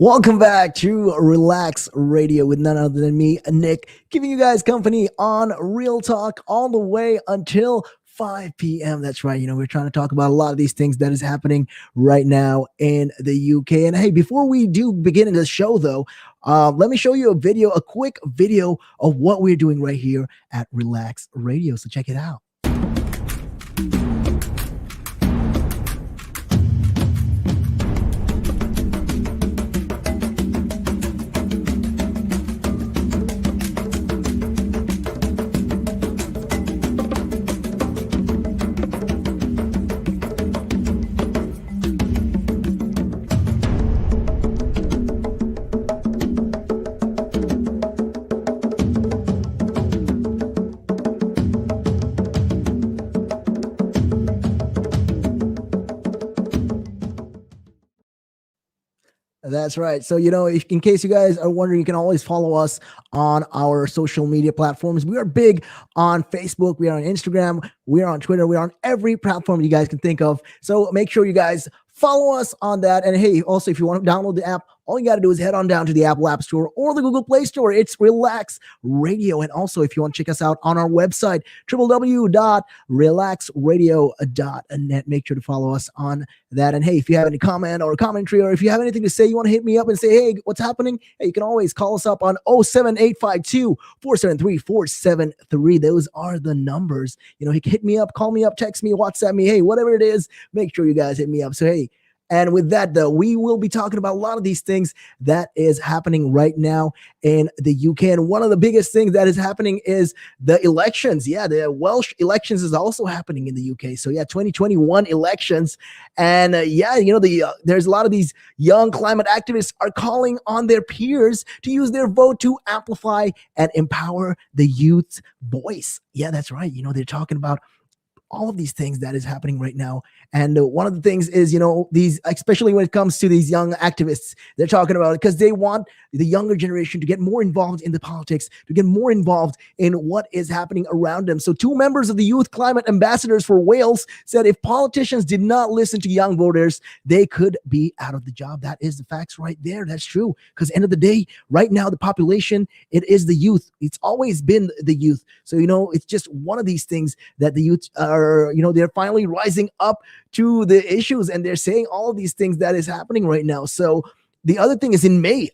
Welcome back to Relax Radio with none other than me, Nick, giving you guys company on Real Talk all the way until 5 p.m. That's right. We're trying to talk about a lot of these things that is happening right now in the UK. And hey, before we do begin the show, though, let me show you a quick video of what we're doing right here at Relax Radio. So check it out. That's right. So, in case you guys are wondering, you can always follow us on our social media platforms. We are big on Facebook. We are on Instagram. We are on Twitter. We are on every platform you guys can think of. So make sure you guys follow us on that. And hey, also, if you want to download the app, all you got to do is head on down to the Apple App Store or the Google Play Store. It's Relax Radio. And also, if you want to check us out on our website, www.relaxradio.net, make sure to follow us on that. And hey, if you have any comment or commentary, or if you have anything to say, you want to hit me up and say, hey, what's happening? Hey, you can always call us up on 07852 473 473. Those are the numbers. Hit me up, call me up, text me, WhatsApp me. Hey, whatever it is, make sure you guys hit me up. So, hey, and with that, though, we will be talking about a lot of these things that is happening right now in the UK. And one of the biggest things that is happening is the elections. Yeah, the Welsh elections is also happening in the UK. So, 2021 elections. And there's a lot of these young climate activists are calling on their peers to use their vote to amplify and empower the youth's voice. Yeah, that's right. They're talking about all of these things that is happening right now. And one of the things is, these, especially when it comes to these young activists, they're talking about it because they want the younger generation to get more involved in the politics, to get more involved in what is happening around them. So 2 members of the Youth Climate Ambassadors for Wales said if politicians did not listen to young voters, they could be out of the job. That is the facts right there. That's true. Because end of the day, right now, the population, it is the youth. It's always been the youth. So, it's just one of these things that the youth are, they're finally rising up to the issues, and they're saying all of these things that is happening right now. So the other thing is in May,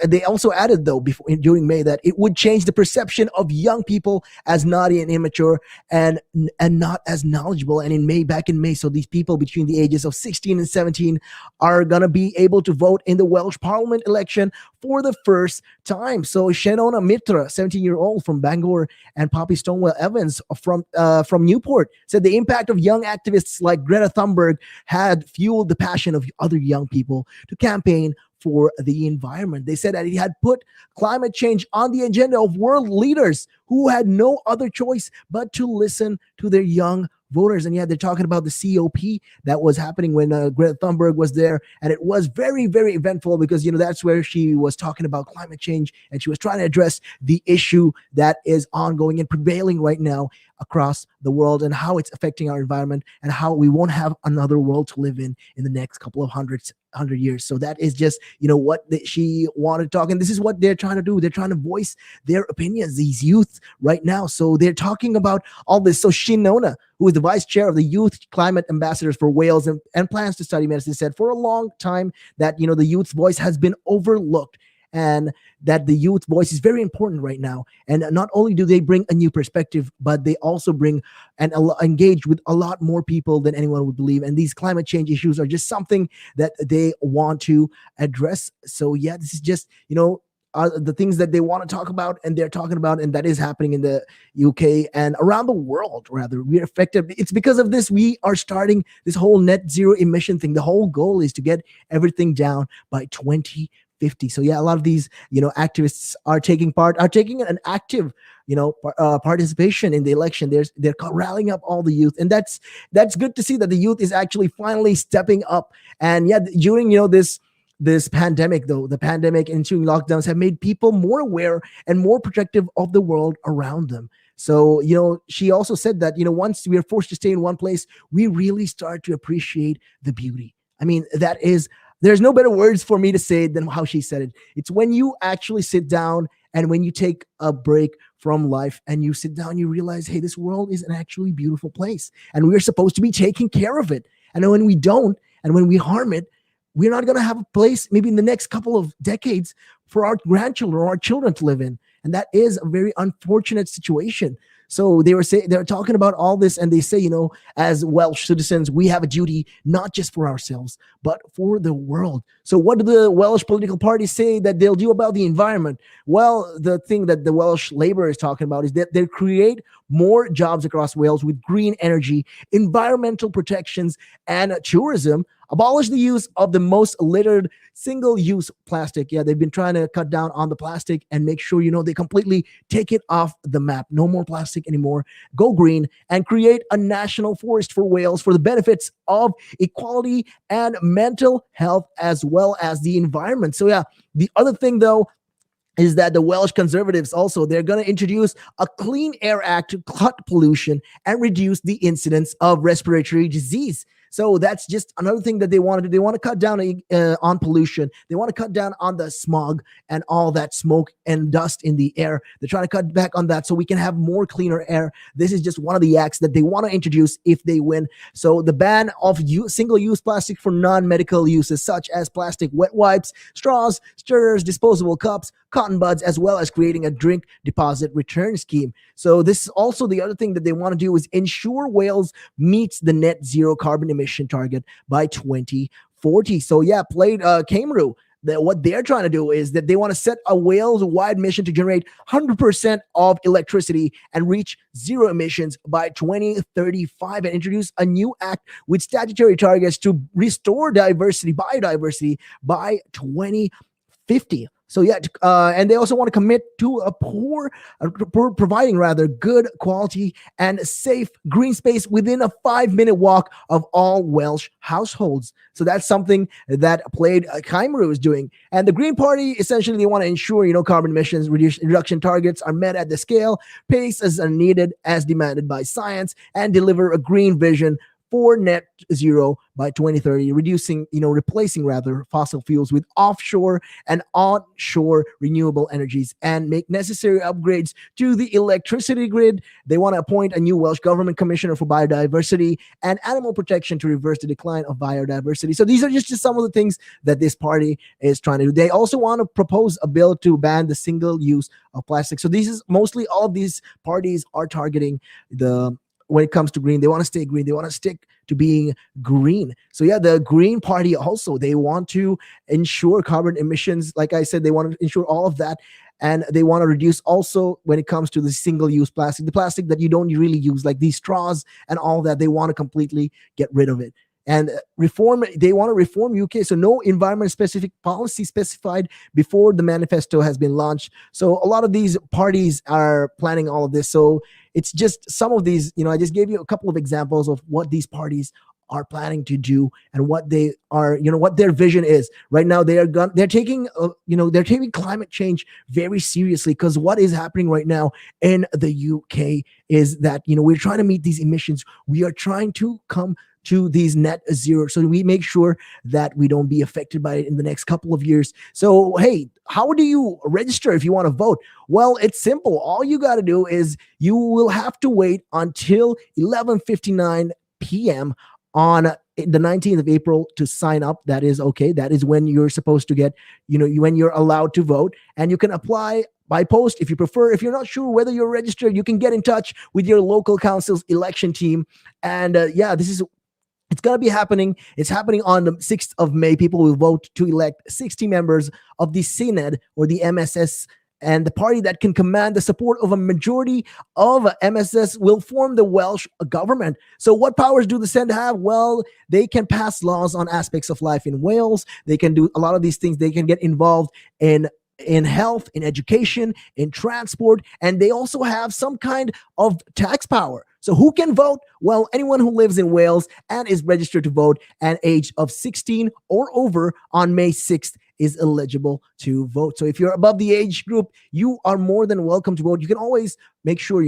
they also added, though, during May, that it would change the perception of young people as naughty and immature and not as knowledgeable. And back in May, so these people between the ages of 16 and 17 are going to be able to vote in the Welsh Parliament election for the first time. So Shenona Mitra, 17-year-old from Bangor, and Poppy Stonewall Evans from Newport said the impact of young activists like Greta Thunberg had fueled the passion of other young people to campaign for the environment. They said that it had put climate change on the agenda of world leaders who had no other choice but to listen to their young voters. And they're talking about the COP that was happening when Greta Thunberg was there. And it was very, very eventful because, that's where she was talking about climate change, and she was trying to address the issue that is ongoing and prevailing right now across the world, and how it's affecting our environment, and how we won't have another world to live in the next couple of hundred years. So that is just, what she wanted to talk. And this is what they're trying to do. They're trying to voice their opinions, these youth right now. So they're talking about all this. So Shinona, who is the vice chair of the Youth Climate Ambassadors for Wales and plans to study medicine, said for a long time that, the youth's voice has been overlooked, and that the youth voice is very important right now. And not only do they bring a new perspective, but they also bring and engage with a lot more people than anyone would believe. And these climate change issues are just something that they want to address. So this is just, the things that they want to talk about, and they're talking about, and that is happening in the UK and around the world. Rather, we're affected. It's because of this we are starting this whole net zero emission thing. The whole goal is to get everything down by 2050. So a lot of these, activists are taking an active, participation in the election. They're rallying up all the youth, and that's good to see that the youth is actually finally stepping up. And during this pandemic, though, the pandemic and ensuing lockdowns have made people more aware and more protective of the world around them. So, she also said that, once we are forced to stay in one place, we really start to appreciate the beauty. I mean, that is there's no better words for me to say than how she said it. It's when you actually sit down and when you take a break from life and you sit down, you realize, hey, this world is an actually beautiful place and we're supposed to be taking care of it. And when we don't, and when we harm it, we're not going to have a place maybe in the next couple of decades for our grandchildren or our children to live in. And that is a very unfortunate situation. So they were talking about all this, and they say, as Welsh citizens, we have a duty not just for ourselves, but for the world. So what do the Welsh political parties say that they'll do about the environment? Well, the thing that the Welsh Labour is talking about is that they'll create more jobs across Wales with green energy, environmental protections, and tourism. Abolish the use of the most littered single-use plastic. Yeah, they've been trying to cut down on the plastic and make sure, they completely take it off the map. No more plastic anymore. Go green and create a national forest for Wales for the benefits of equality and mental health as well as the environment. So yeah, the other thing though is that the Welsh Conservatives also, they're going to introduce a Clean Air Act to cut pollution and reduce the incidence of respiratory disease. So that's just another thing that they want to do. They want to cut down on pollution. They want to cut down on the smog and all that smoke and dust in the air. They're trying to cut back on that so we can have more cleaner air. This is just one of the acts that they want to introduce if they win. So the ban of single-use plastic for non-medical uses such as plastic wet wipes, straws, stirrers, disposable cups, cotton buds, as well as creating a drink deposit return scheme. So this is also the other thing that they want to do is ensure Wales meets the net zero carbon emission target by 2040. So yeah, Cameroon. What they're trying to do is that they want to set a Wales-wide mission to generate 100% of electricity and reach zero emissions by 2035 and introduce a new act with statutory targets to restore biodiversity by 2050. So yeah, and they also want to commit to providing good quality and safe green space within a 5-minute walk of all Welsh households. So that's something that Plaid Cymru is doing. And the Green Party, essentially, they want to ensure, carbon emissions reduction targets are met at the scale, pace as are needed as demanded by science, and deliver a green vision for net zero by 2030, replacing fossil fuels with offshore and onshore renewable energies and make necessary upgrades to the electricity grid. They want to appoint a new Welsh Government Commissioner for Biodiversity and Animal Protection to reverse the decline of biodiversity. So these are just some of the things that this party is trying to do. They also want to propose a bill to ban the single use of plastic. So this is mostly all of these parties are targeting when it comes to green. They want to stay green. They want to stick to being green. So yeah, the Green Party also, they want to ensure carbon emissions. Like I said, they want to ensure all of that. And they want to reduce also when it comes to the single-use plastic, the plastic that you don't really use, like these straws and all that. They want to completely get rid of it. And they want to reform UK. So no environment-specific policy specified before the manifesto has been launched. So a lot of these parties are planning all of this. So it's just some of these, I just gave you a couple of examples of what these parties are planning to do and what they are, what their vision is. Right now, they're taking climate change very seriously, because what is happening right now in the UK is that, we're trying to meet these emissions. We are trying to come to these net zero, so we make sure that we don't be affected by it in the next couple of years. So hey, how do you register if you want to vote? Well, it's simple. All you got to do is you will have to wait until 11:59 p.m. on the 19th of April to sign up. That is okay. That is when you're supposed to get, when you're allowed to vote, and you can apply by post if you prefer. If you're not sure whether you're registered, you can get in touch with your local council's election team. And it's going to be happening. It's happening on the 6th of May. People will vote to elect 60 members of the Synod, or the MSS, and the party that can command the support of a majority of MSS will form the Welsh government. So what powers do the Synod have? Well, they can pass laws on aspects of life in Wales. They can do a lot of these things. They can get involved in health, in education, in transport, and they also have some kind of tax power. So who can vote? Well, anyone who lives in Wales and is registered to vote at age of 16 or over on May 6th is eligible to vote. So if you're above the age group, you are more than welcome to vote. You can always make sure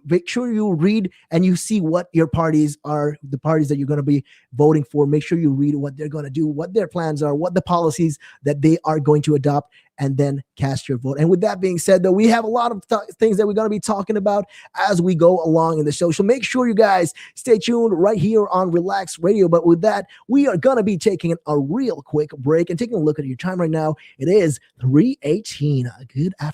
make sure you read and you see what your parties are, the parties that you're going to be voting for. Make sure you read what they're going to do, what their plans are, what the policies that they are going to adopt, and then cast your vote. And with that being said, though, we have a lot of things that we're going to be talking about as we go along in the show. So make sure you guys stay tuned right here on Relax Radio. But with that, we are going to be taking a real quick break and taking a look at your time right now. It is 3:18. Good afternoon.